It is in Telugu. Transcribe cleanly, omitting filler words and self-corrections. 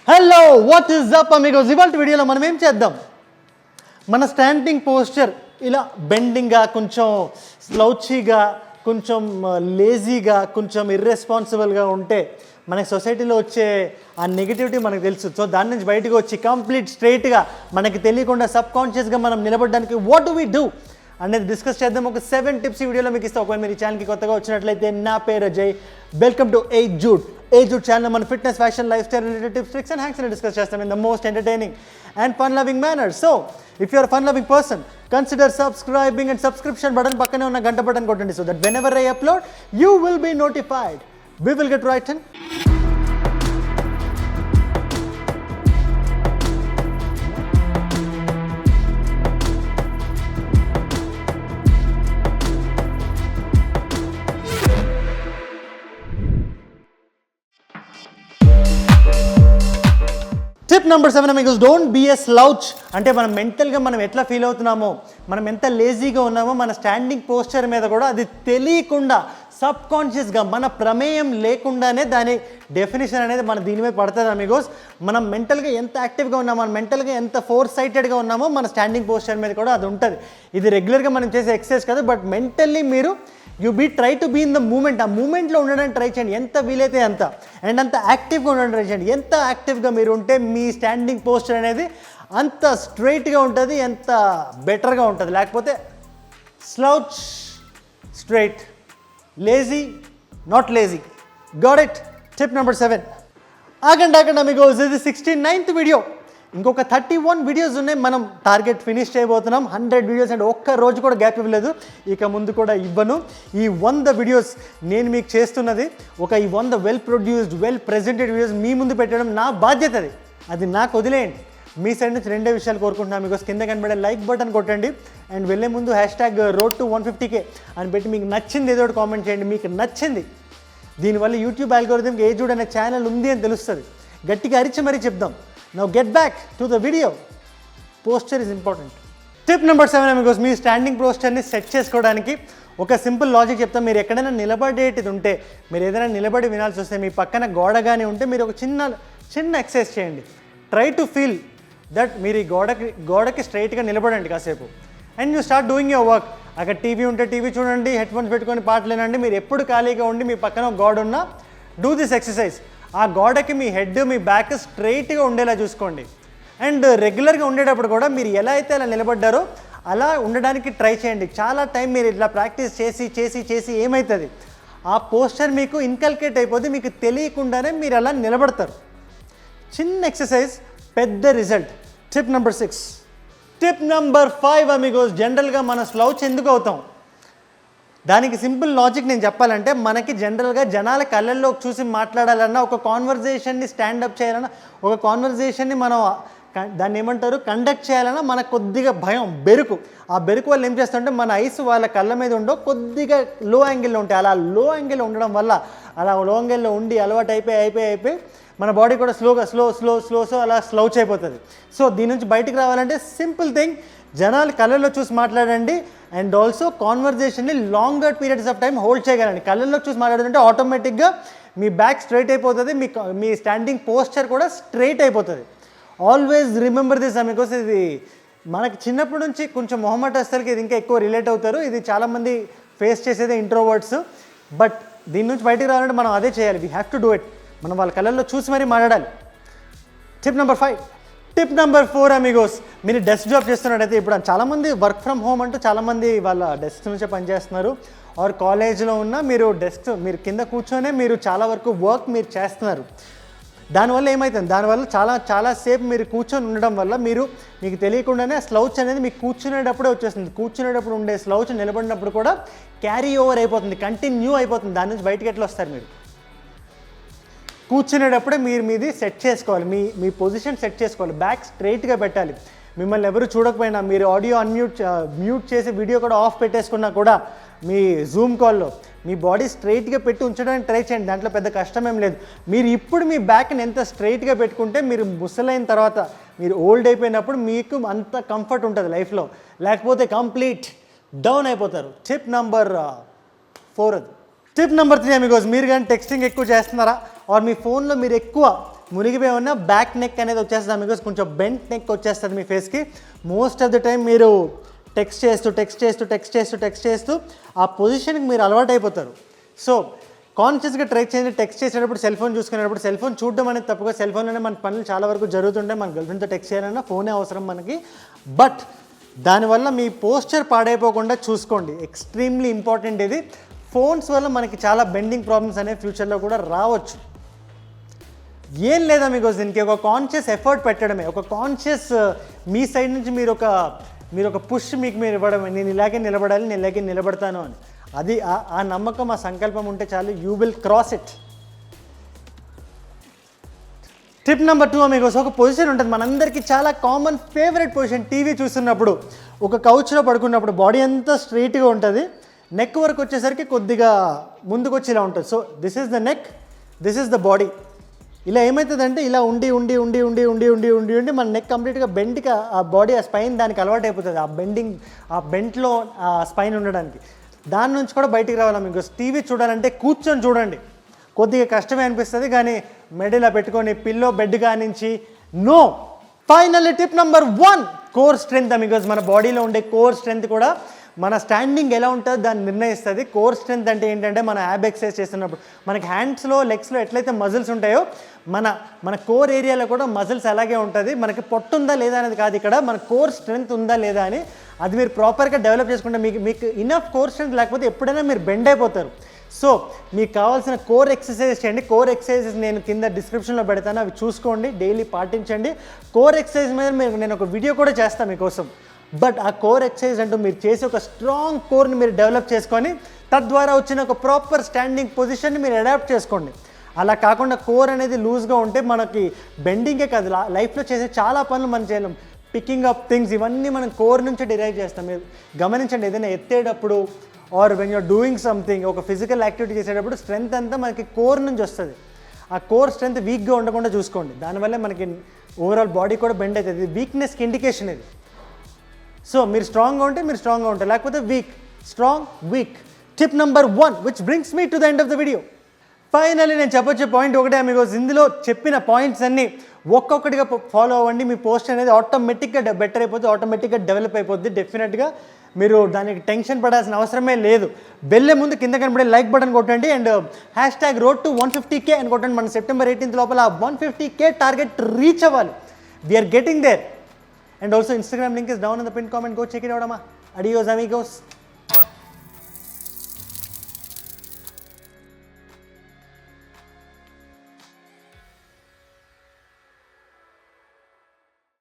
Hello what is up Amigos. ఇవాళ వీడియోలో మనం ఏం చేద్దాం, మన స్టాండింగ్ పోస్చర్ ఇలా బెండింగ్గా, కొంచెం స్లౌచీగా, కొంచెం లేజీగా, కొంచెం ఇర్రెస్పాన్సిబుల్గా ఉంటే మనకి సొసైటీలో వచ్చే ఆ నెగిటివిటీ మనకు తెలుసు. సో దాని నుంచి బయటకు వచ్చి కంప్లీట్ స్ట్రైట్గా మనకి తెలియకుండా సబ్కాన్షియస్గా మనం నిలబడడానికి వాట్ డు వి డూ అనేది డిస్కస్ చేద్దాం. ఒక 7 టిప్స్ ఈ వీడియోలో మీకు ఇస్తాం. ఒకవేళ మీరు ఈ ఛానల్కి కొత్తగా వచ్చినట్లయితే, నా పేరు Ajay, welcome to Aye Jude. Aye Jude channel మన fitness, fashion, life style related tips, tricks and hacks అని డిస్కస్ చేస్తాం in the most entertaining and fun loving manner. So if you are fun loving person, consider subscribing and subscription button పక్కనే ఉన్న గంట బటన్ కొట్టండి. So that when ever I upload you will be notified. We will get right in. Tip number 7 amigos, don't be a slouch. అంటే మనం మెంటల్గా మనం ఎట్లా ఫీల్ అవుతున్నామో, మనం ఎంత లేజీగా ఉన్నామో, మన స్టాండింగ్ పోస్చర్ మీద కూడా అది తెలియకుండా సబ్కాన్షియస్గా మన ప్రమేయం లేకుండానే దాని డెఫినేషన్ అనేది మన దీని మీద పడుతుంది అమిగోస్. మనం మెంటల్గా ఎంత యాక్టివ్గా ఉన్నామో, మనం మెంటల్గా ఎంత ఫోర్ సైటెడ్గా ఉన్నామో మన స్టాండింగ్ పోస్చర్ మీద కూడా అది ఉంటుంది. ఇది రెగ్యులర్గా మనం చేసే ఎక్సర్సైజ్ కాదు, బట్ మెంటల్లీ మీరు try to be in the moment. ఆ మూమెంట్లో ఉండడానికి ట్రై చేయండి, ఎంత వీలైతే అంత. అండ్ అంత యాక్టివ్గా ఉండడానికి ట్రై చేయండి. ఎంత యాక్టివ్గా మీరు ఉంటే మీ స్టాండింగ్ పోస్చర్ అనేది అంత స్ట్రైట్గా ఉంటుంది, ఎంత బెటర్గా ఉంటుంది. లేకపోతే slouch, straight, lazy, not lazy. Got it. Tip number 7. ఆగండి అమిగోస్, ఇది 69th వీడియో. ఇంకొక 31 వీడియోస్ ఉన్నాయి. మనం టార్గెట్ ఫినిష్ చేయబోతున్నాం. 100 వీడియోస్ అంటే ఒక్క రోజు కూడా గ్యాప్ ఇవ్వలేదు, ఇక ముందు కూడా ఇవ్వను. ఈ 100 వీడియోస్ నేను మీకు చేస్తున్నది, ఈ 100 well produced, well presented videos మీ ముందు పెట్టడం నా బాధ్యత. అది నాకు వదిలేయండి. మీ సైడ్ నుంచి 2 విషయాలు కోరుకుంటున్నాను మీకు. కింద కనబడే లైక్ బటన్ కొట్టండి అండ్ వెళ్ళే ముందు #road to150K అని పెట్టి మీకు నచ్చింది ఏదో ఒకటి కామెంట్ చేయండి. మీకు నచ్చింది, దీనివల్ల యూట్యూబ్ అల్గోరిథంకి Aye Jude అనే ఛానల్ ఉంది అని తెలుస్తుంది. గట్టిగా అరిచి మరీ చెప్దాం. Now get back to the video. Posture is important. Tip number 7 amigos, me standing పోస్చర్ని set చేసుకోవడానికి ఒక సింపుల్ లాజిక్ చెప్తాం. మీరు ఎక్కడైనా నిలబడేటిది ఉంటే, మీరు ఏదైనా నిలబడి వినాల్సి వస్తే, మీ పక్కన గోడ కానీ ఉంటే మీరు ఒక చిన్న ఎక్సర్సైజ్ చేయండి. ట్రై టు ఫీల్ దట్ మీరు ఈ గోడకి స్ట్రైట్గా నిలబడండి కాసేపు. And you start doing your work. అక్కడ టీవీ ఉంటే టీవీ చూడండి, హెడ్ ఫోన్స్ పెట్టుకొని పాటలు వినండి. మీరు ఎప్పుడు ఖాళీగా ఉండి మీ పక్కన ఒక గోడ ఉన్నా డూ దిస్ ఎక్సర్సైజ్. ఆ గోడకి మీ హెడ్, మీ బ్యాక్ స్ట్రైట్గా ఉండేలా చూసుకోండి. అండ్ రెగ్యులర్గా ఉండేటప్పుడు కూడా మీరు ఎలా అయితే అలా నిలబడ్డారో అలా ఉండడానికి ట్రై చేయండి. చాలా టైం మీరు ఇట్లా ప్రాక్టీస్ చేసి ఏమవుతుంది, ఆ పోస్చర్ మీకు ఇన్కల్కేట్ అయిపోతే మీకు తెలియకుండానే మీరు అలా నిలబడతారు. చిన్న ఎక్సర్సైజ్, పెద్ద result. Tip number 6. Tip number 5 Amigos, జనరల్గా మన స్లౌచ్ ఎందుకు అవుతాం, దానికి సింపుల్ లాజిక్ నేను చెప్పాలంటే, మనకి జనరల్గా జనాల కళ్ళల్లో చూసి మాట్లాడాలన్నా, ఒక కాన్వర్జేషన్ని స్టాండప్ చేయాలన్నా, ఒక కాన్వర్జేషన్ని మనం దాన్ని ఏమంటారు కండక్ట్ చేయాలన్నా మనకు కొద్దిగా భయం, బెరుకు. ఆ బెరుకు వల్ల ఏం చేస్తుంటే మన ఐస్ వాళ్ళ కళ్ళ మీద ఉండవు, కొద్దిగా లో యాంగిల్లో ఉంటాయి. అలా లో యాంగిల్లో ఉండడం వల్ల, అలా లో యాంగిల్లో ఉండి అలవాటు అయిపోయి మన బాడీ కూడా స్లో అలా స్లౌచ్ అయిపోతుంది. సో దీని నుంచి బయటికి రావాలంటే సింపుల్ థింగ్, జనాలు కళ్ళల్లో చూసి మాట్లాడండి. అండ్ ఆల్సో కాన్వర్జేషన్ని longer periods of time hold చేయగలండి. కళ్ళల్లో చూసి మాట్లాడాలంటే ఆటోమేటిక్గా మీ బ్యాక్ స్ట్రైట్ అయిపోతుంది, మీ స్టాండింగ్ పోస్చర్ కూడా స్ట్రైట్ అయిపోతుంది. Always remember this amigos. ఇది మనకి చిన్నప్పటి నుంచి కొంచెం మొహమాటస్తులకి ఇది ఇంకా ఎక్కువ రిలేట్ అవుతారు. ఇది చాలామంది ఫేస్ చేసేదే ఇంట్రోవర్ట్స్. బట్ దీని నుంచి బయటికి రావాలంటే మనం అదే చేయాలి. We have to do it. మనం వాళ్ళ కళ్ళల్లో చూసి మరీ మాట్లాడాలి. Tip number 5. Tip number 4 Amigos, మీరు డెస్క్ జాబ్ చేస్తున్నట్టయితే, ఇప్పుడు చాలామంది వర్క్ ఫ్రమ్ హోమ్ అంటూ చాలామంది వాళ్ళ డెస్క్ నుంచే పనిచేస్తున్నారు. ఆర్ కాలేజ్లో ఉన్న మీరు కింద కూర్చొనే మీరు చాలా వరకు వర్క్ మీరు చేస్తున్నారు. దానివల్ల ఏమవుతుంది, దానివల్ల చాలా సేపు మీరు కూర్చొని ఉండడం వల్ల మీకు తెలియకుండానే స్లౌచ్ అనేది మీకు కూర్చునేటప్పుడే వచ్చేస్తుంది. కూర్చునేటప్పుడు ఉండే స్లౌచ్ నిలబడినప్పుడు కూడా క్యారీ ఓవర్ అయిపోతుంది, కంటిన్యూ అయిపోతుంది. దాని నుంచి బయటకు ఎట్లా వస్తారు, మీరు కూర్చునేటప్పుడే మీది సెట్ చేసుకోవాలి. మీ పొజిషన్ సెట్ చేసుకోవాలి. బ్యాక్ స్ట్రైట్గా పెట్టాలి. మిమ్మల్ని ఎవరు చూడకపోయినా, మీరు ఆడియో మ్యూట్ చేసి వీడియో కూడా ఆఫ్ పెట్టేసుకున్నా కూడా, మీ జూమ్ కాల్లో మీ బాడీ స్ట్రైట్గా పెట్టి ఉంచడానికి ట్రై చేయండి. దాంట్లో పెద్ద కష్టమేం లేదు. మీరు ఇప్పుడు మీ బ్యాక్ని ఎంత స్ట్రైట్గా పెట్టుకుంటే, మీరు ముసలైన తర్వాత, మీరు ఓల్డ్ అయిపోయినప్పుడు మీకు అంత కంఫర్ట్ ఉంటుంది లైఫ్లో. లేకపోతే కంప్లీట్ డౌన్ అయిపోతారు. టిప్ నెంబర్ 4 అది. టిప్ నెంబర్ 3 అమిగోస్, మీరు కానీ టెక్స్టింగ్ ఎక్కువ చేస్తున్నారా, ఆర్ మీ ఫోన్లో మీరు ఎక్కువ మునిగిపోయి ఉన్న బ్యాక్ నెక్ అనేది వచ్చేస్తుంది బికాస్ కొంచెం బెంట్ నెక్ వచ్చేస్తుంది మీ ఫేస్కి. మోస్ట్ ఆఫ్ ద టైం మీరు టెక్స్ట్ చేస్తూ ఆ పొజిషన్కి మీరు అలవాటు అయిపోతారు. సో కాన్షియస్గా ట్రై చేయండి. టెక్స్ట్ చేసేటప్పుడు సెల్ ఫోన్ చూసుకునేటప్పుడు సెల్ ఫోన్ చూడడం అనేది తప్పుగా. సెల్ ఫోన్లోనే మన పనులు చాలా వరకు జరుగుతుంటాయి. మన గర్ల్ఫ్రెండ్తో టెక్స్ట్ చేయాలన్నా ఫోనే అవసరం మనకి. బట్ దానివల్ల మీ పోస్చర్ పాడైపోకుండా చూసుకోండి. ఎక్స్ట్రీమ్లీ ఇంపార్టెంట్ ఇది. ఫోన్స్ వల్ల మనకి చాలా బెండింగ్ ప్రాబ్లమ్స్ అనేవి ఫ్యూచర్లో కూడా రావచ్చు. ఏం లేదా మీకు దీనికి ఒక కాన్షియస్ ఎఫర్ట్ పెట్టడమే, ఒక కాన్షియస్ మీ సైడ్ నుంచి మీరు ఒక పుష్ మీరు ఇవ్వడం, నేను ఇలాగే నిలబడాలి, నేను ఇలాగే నిలబడతాను అని. అది ఆ నమ్మకం, ఆ సంకల్పం ఉంటే చాలు, you will cross it. Tip number 2 మీకు ఒక పొజిషన్ ఉంటుంది మనందరికీ చాలా కామన్ ఫేవరెట్ పొజిషన్. టీవీ చూస్తున్నప్పుడు ఒక కౌచ్లో పడుకున్నప్పుడు బాడీ అంతా స్ట్రైట్గా ఉంటుంది, నెక్ వరకు వచ్చేసరికి కొద్దిగా ముందుకు వచ్చి ఇలా ఉంటుంది. So this is the neck, this is the body. ఇలా ఏమవుతుందంటే ఇలా ఉండి మన నెక్ కంప్లీట్గా బెండ్కి ఆ బాడీ ఆ స్పైన్ దానికి అలవాటు అయిపోతుంది. ఆ బెంట్లో ఆ స్పైన్ ఉండడానికి. దాని నుంచి కూడా బయటికి రావాలి మీకు. టీవీ చూడాలంటే కూర్చొని చూడండి, కొద్దిగా కష్టమే అనిపిస్తుంది, కానీ మెడలా పెట్టుకొని పిల్లో బెడ్ కానించి no. Finally tip number 1 core strength. Because మన బాడీలో ఉండే కోర్ స్ట్రెంత్ కూడా మన స్టాండింగ్ ఎలా ఉంటుందో దాన్ని నిర్ణయిస్తుంది. కోర్ స్ట్రెంత్ అంటే ఏంటంటే మన యాబ్ ఎక్సర్సైజ్ చేస్తున్నప్పుడు మనకి హ్యాండ్స్లో లెగ్స్లో ఎట్లయితే మజిల్స్ ఉంటాయో మన కోర్ ఏరియాలో కూడా మజిల్స్ అలాగే ఉంటుంది. మనకి పొట్టు ఉందా లేదా అనేది కాదు ఇక్కడ, మన కోర్ స్ట్రెంత్ ఉందా లేదా అని. అది మీరు ప్రాపర్గా డెవలప్ చేసుకుంటే మీకు ఇనఫ్ కోర్ స్ట్రెంత్ లేకపోతే ఎప్పుడైనా మీరు బెండ్ అయిపోతారు. సో మీకు కావాల్సిన కోర్ ఎక్సర్సైజెస్ చేయండి. కోర్ ఎక్సర్సైజెస్ నేను కింద డిస్క్రిప్షన్లో పెడతాను, అవి చూసుకోండి, డైలీ పాటించండి. కోర్ ఎక్సర్సైజ్ మీద నేను ఒక వీడియో కూడా చేస్తాను మీకోసం. బట్ ఆ కోర్ ఎక్సర్సైజ్ అంటూ మీరు చేసి ఒక స్ట్రాంగ్ కోర్ని మీరు డెవలప్ చేసుకొని తద్వారా వచ్చిన ఒక ప్రాపర్ స్టాండింగ్ పొజిషన్ని మీరు అడాప్ట్ చేసుకోండి. అలా కాకుండా కోర్ అనేది లూజ్గా ఉంటే మనకి బెండింగే కాదు, లైఫ్లో చేసే చాలా పనులు మనం చేయలేం. పికింగ్ అప్ థింగ్స్ ఇవన్నీ మనం కోర్ నుంచి డిరైవ్ చేస్తాం. మీరు గమనించండి, ఏదైనా ఎత్తేటప్పుడు or when you're doing something, ఒక ఫిజికల్ యాక్టివిటీ చేసేటప్పుడు స్ట్రెంత్ అంతా మనకి కోర్ నుంచి వస్తుంది. ఆ కోర్ స్ట్రెంత్ వీక్గా ఉండకుండా చూసుకోండి. దానివల్ల మనకి ఓవరాల్ బాడీ కూడా బెండ్ అవుతుంది. వీక్నెస్కి ఇండికేషన్ ఇది. సో మీరు స్ట్రాంగ్గా ఉంటే మీరు స్ట్రాంగ్గా ఉంటారు, లేకపోతే strong week. Tip number 1 which brings me to the end of the video. Finally నేను చెప్పొచ్చే పాయింట్ ఒకటే మీకు. ఇందులో చెప్పిన పాయింట్స్ అన్నీ ఒక్కొక్కటిగా ఫాలో అవ్వండి. మీ పోస్ట్ అనేది ఆటోమేటిక్గా బెటర్ అయిపోతుంది, ఆటోమేటిక్గా డెవలప్ అయిపోద్ది. డెఫినెట్గా మీరు దానికి టెన్షన్ పడాల్సిన అవసరమే లేదు. వెళ్ళే ముందు కింద కనబడే లైక్ బటన్ కొట్టండి అండ్ #road to 150K అని కొట్టండి. మన సెప్టెంబర్ 18th లోపల 150K టార్గెట్ రీచ్ అవ్వాలి. We are getting there. And also Instagram link is down in the pinned comment. Go check it out, Amma. Adios, amigos.